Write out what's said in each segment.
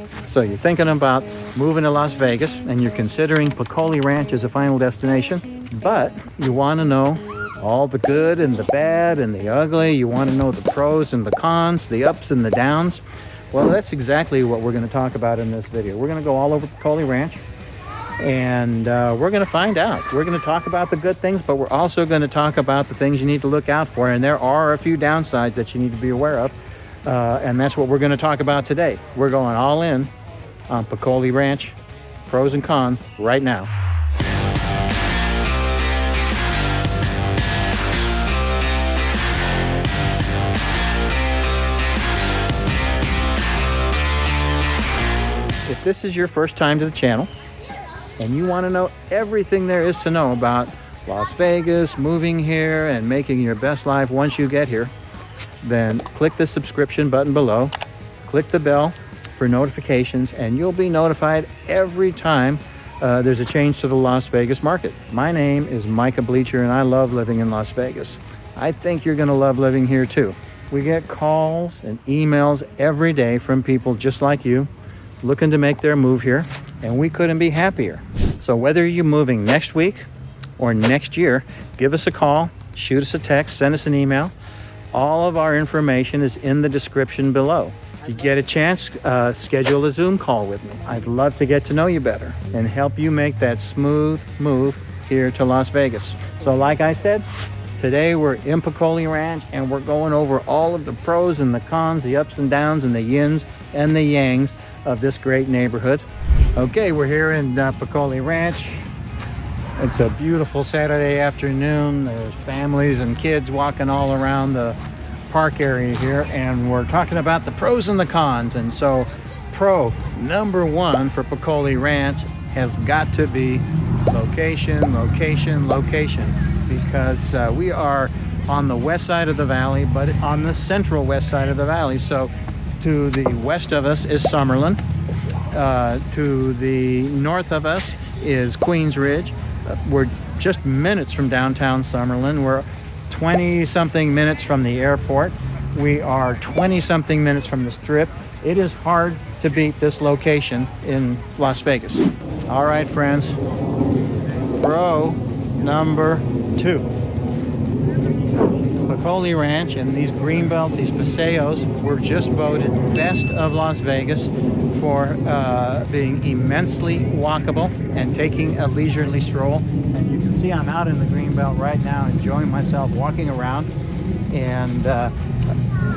So you're thinking about moving to Las Vegas and you're considering Peccole Ranch as a final destination, but you want to know all the good and the bad and the ugly. You want to know the pros and the cons, the ups and the downs. Well, that's exactly what we're going to talk about in this video. We're going to go all over Peccole Ranch, and we're going to find out. We're going to talk about the good things, but we're also going to talk about the things you need to look out for. And there are a few downsides that you need to be aware of. And that's what we're going to talk about today. We're going all in on Peccole Ranch, pros and cons, right now. If this is your first time to the channel and you want to know everything there is to know about Las Vegas, moving here, and making your best life once you get here, then click the subscription button below, click the bell for notifications, and you'll be notified every time there's a change to the Las Vegas market. My name is Micah Bleecher, and I love living in Las Vegas. I think you're going to love living here too. We get calls and emails every day from people just like you looking to make their move here, and we couldn't be happier. So whether you're moving next week or next year, give us a call, shoot us a text, send us an email. All of our information is in the description below. If you get a chance, schedule a Zoom call with me. I'd love to get to know you better and help you make that smooth move here to Las Vegas. So like I said, today we're in Peccole Ranch, and we're going over all of the pros and the cons, the ups and downs, and the yins and the yangs of this great neighborhood. Okay, we're here in Peccole Ranch. It's a beautiful Saturday afternoon. There's families and kids walking all around the park area here, and we're talking about the pros and the cons. And so pro number one for Peccole Ranch has got to be location, location, location, because we are on the west side of the valley, but on the central west side of the valley. So to the west of us is Summerlin. To the north of us is Queens Ridge. We're just minutes from downtown Summerlin. We're 20-something minutes from the airport. We are 20-something minutes from the Strip. It is hard to beat this location in Las Vegas. All right, friends. Pro number two. Peccole Ranch and these green belts, these paseos, were just voted best of Las Vegas for being immensely walkable and taking a leisurely stroll. And you can see I'm out in the green belt right now, enjoying myself walking around. And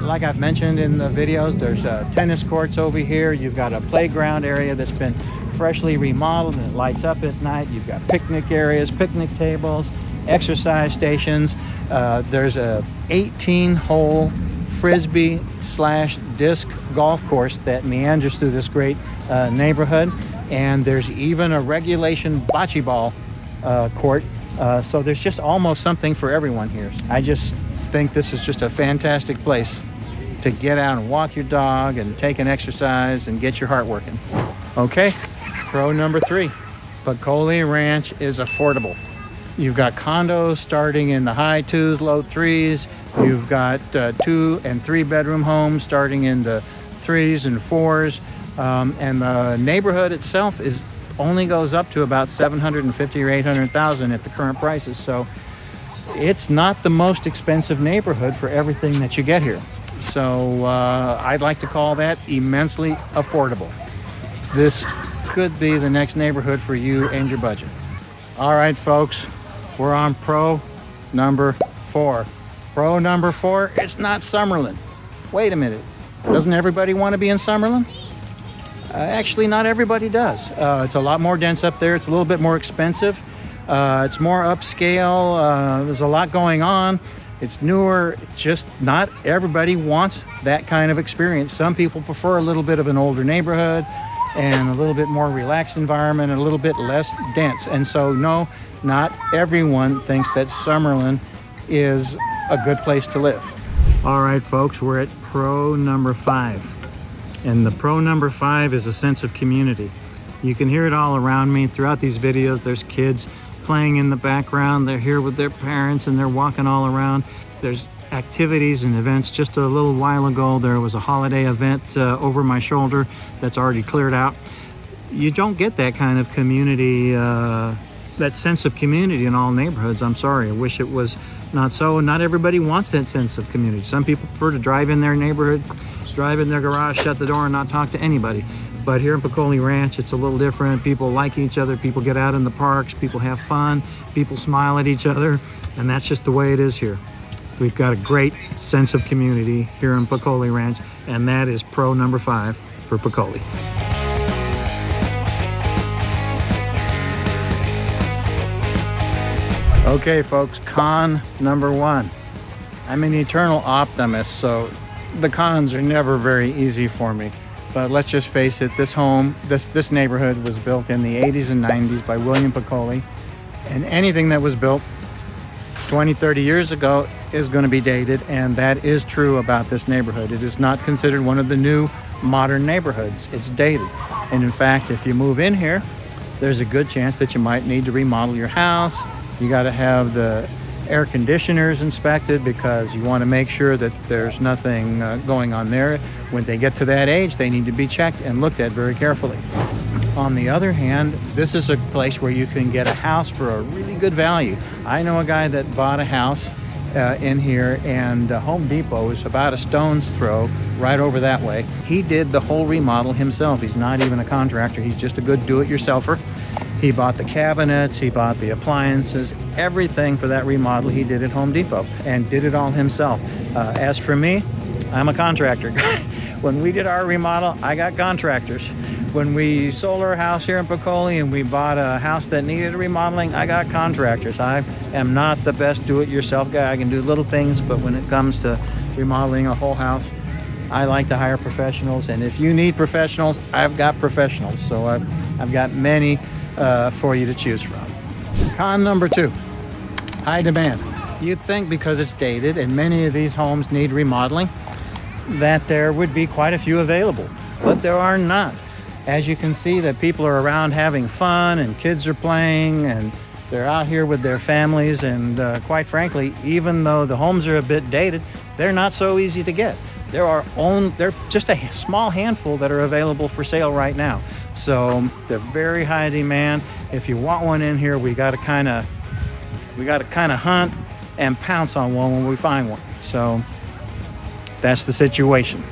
like I've mentioned in the videos, there's tennis courts over here. You've got a playground area that's been freshly remodeled and it lights up at night. You've got picnic areas, picnic tables, exercise stations. There's a 18-hole frisbee / disc golf course that meanders through this great neighborhood, and there's even a regulation bocce ball court. So there's just almost something for everyone here. I just think this is just a fantastic place to get out and walk your dog and take an exercise and get your heart working. Okay, pro number three. Peccole Ranch is affordable. You've got condos starting in the high 2s, low 3s. You've got 2 and 3 bedroom homes starting in the 3s and 4s. And the neighborhood itself only goes up to about $750,000 or $800,000 at the current prices. So it's not the most expensive neighborhood for everything that you get here. So I'd like to call that immensely affordable. This could be the next neighborhood for you and your budget. All right, folks. We're on pro number 4. Pro number 4, it's not Summerlin. Wait a minute. Doesn't everybody want to be in Summerlin? Actually, not everybody does. It's a lot more dense up there. It's a little bit more expensive. It's more upscale. There's a lot going on. It's newer. Just not everybody wants that kind of experience. Some people prefer a little bit of an older neighborhood and a little bit more relaxed environment and a little bit less dense. And so, no, not everyone thinks that Summerlin is a good place to live. All right, folks, we're at pro number 5. And the pro number 5 is a sense of community. You can hear it all around me. Throughout these videos, there's kids playing in the background. They're here with their parents and they're walking all around. There's activities and events. Just a little while ago, there was a holiday event over my shoulder that's already cleared out. You don't get that kind of community, that sense of community in all neighborhoods. I'm sorry, I wish it was not so. Not everybody wants that sense of community. Some people prefer to drive in their neighborhood, drive in their garage, shut the door, and not talk to anybody. But here in Peccole Ranch, it's a little different. People like each other, people get out in the parks, people have fun, people smile at each other, and that's just the way it is here. We've got a great sense of community here in Peccole Ranch, and that is pro number 5 for Peccole. Okay, folks, con number 1. I'm an eternal optimist, so the cons are never very easy for me. But let's just face it, this neighborhood was built in the 80s and 90s by William Peccole, and anything that was built 20, 30 years ago is going to be dated, and that is true about this neighborhood. It is not considered one of the new modern neighborhoods. It's dated. And in fact, if you move in here, there's a good chance that you might need to remodel your house. You got to have the air conditioners inspected because you want to make sure that there's nothing going on there. When they get to that age, they need to be checked and looked at very carefully. On the other hand, this is a place where you can get a house for a really good value. I know a guy that bought a house in here, and Home Depot is about a stone's throw right over that way. He did the whole remodel himself. He's not even a contractor. He's just a good do-it-yourselfer. He bought the cabinets, he bought the appliances, everything for that remodel he did at Home Depot, and did it all himself. As for me, I'm a contractor. When we did our remodel, I got contractors. When we sold our house here in Peccole and we bought a house that needed remodeling, I got contractors. I am not the best do-it-yourself guy. I can do little things, but when it comes to remodeling a whole house, I like to hire professionals. And if you need professionals, I've got professionals. So I've got many for you to choose from. Con number 2, high demand. You'd think because it's dated and many of these homes need remodeling that there would be quite a few available, but there are not. As you can see, that people are around having fun and kids are playing and they're out here with their families, and quite frankly, even though the homes are a bit dated, they're not so easy to get. They're just a small handful that are available for sale right now. So they're very high demand. If you want one in here, we got to kind of hunt and pounce on one when we find one. So that's the situation.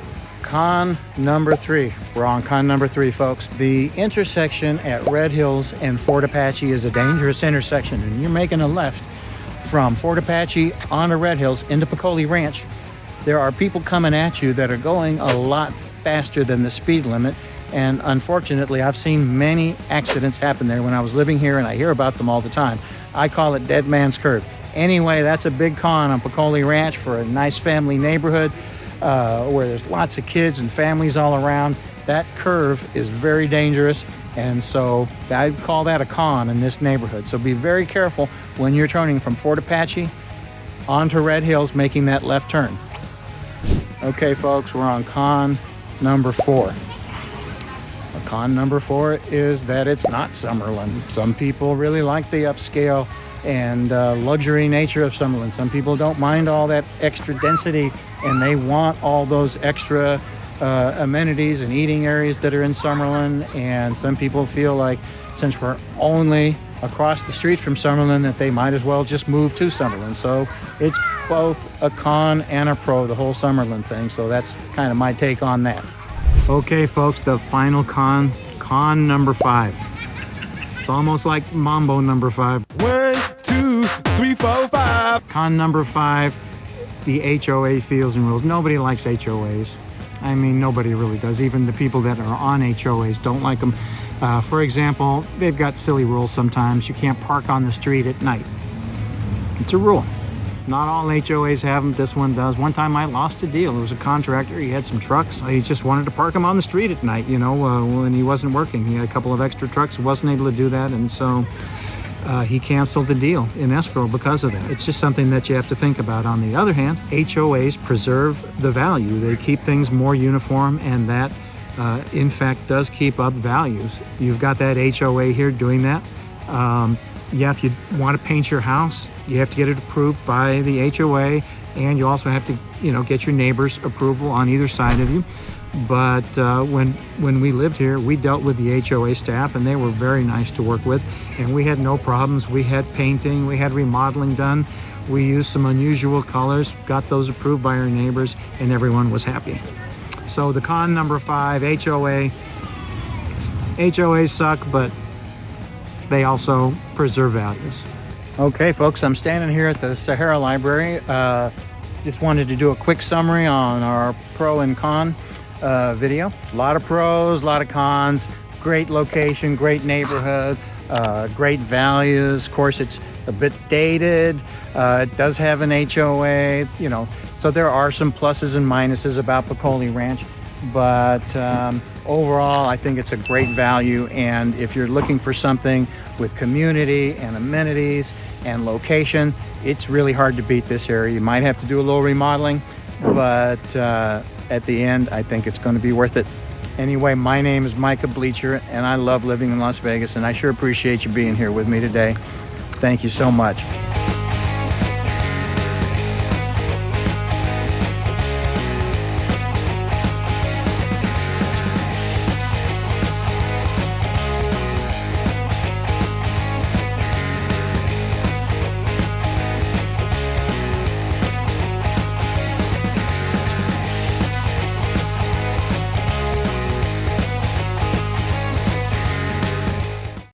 Con number 3. We're on con number 3, folks. The intersection at Red Hills and Fort Apache is a dangerous intersection, and you're making a left from Fort Apache onto Red Hills into Peccole Ranch. There are people coming at you that are going a lot faster than the speed limit, and unfortunately I've seen many accidents happen there when I was living here, and I hear about them all the time. I call it Dead Man's Curve. Anyway, that's a big con on Peccole Ranch for a nice family neighborhood where there's lots of kids and families all around. That curve is very dangerous, and so I call that a con in this neighborhood. So be very careful when you're turning from Fort Apache onto Red Hills, making that left turn. Okay, folks, we're on con number 4. Con number 4 is that it's not Summerlin. Some people really like the upscale and luxury nature of Summerlin. Some people don't mind all that extra density, and they want all those extra amenities and eating areas that are in Summerlin. And some people feel like, since we're only across the street from Summerlin, that they might as well just move to Summerlin. So it's both a con and a pro, the whole Summerlin thing. So that's kind of my take on that. Okay, folks, the final con number 5. It's almost like Mambo number 5. 1, 2, 3, 4, 5. Con number 5, the HOA feels and rules. Nobody likes HOAs. I mean, nobody really does. Even the people that are on HOAs don't like them. For example, they've got silly rules sometimes. You can't park on the street at night. It's a rule. Not all HOAs have them. This one does. One time I lost a deal. There was a contractor. He had some trucks. He just wanted to park them on the street at night, when he wasn't working. He had a couple of extra trucks. Wasn't able to do that. And so he canceled the deal in escrow because of that. It's just something that you have to think about. On the other hand, HOAs preserve the value. They keep things more uniform, and that, in fact, does keep up values. You've got that HOA here doing that. If you want to paint your house, you have to get it approved by the HOA. and you also have to, get your neighbors' approval on either side of you. But when we lived here, we dealt with the HOA staff, and they were very nice to work with, and we had no problems. We had painting, we had remodeling done. We used some unusual colors, got those approved by our neighbors, and everyone was happy. So the con number 5, HOA. HOAs suck, but they also preserve values. Okay, folks, I'm standing here at the Sahara Library. Just wanted to do a quick summary on our pro and con video. A lot of pros, a lot of cons. Great location, great neighborhood, great values. Of course, it's a bit dated. It does have an HOA, so there are some pluses and minuses about Peccole Ranch. But overall, I think it's a great value. And if you're looking for something with community and amenities and location, it's really hard to beat this area. You might have to do a little remodeling, but at the end, I think it's going to be worth it. Anyway, my name is Micah Bleecher, and I love living in Las Vegas, and I sure appreciate you being here with me today. Thank you so much.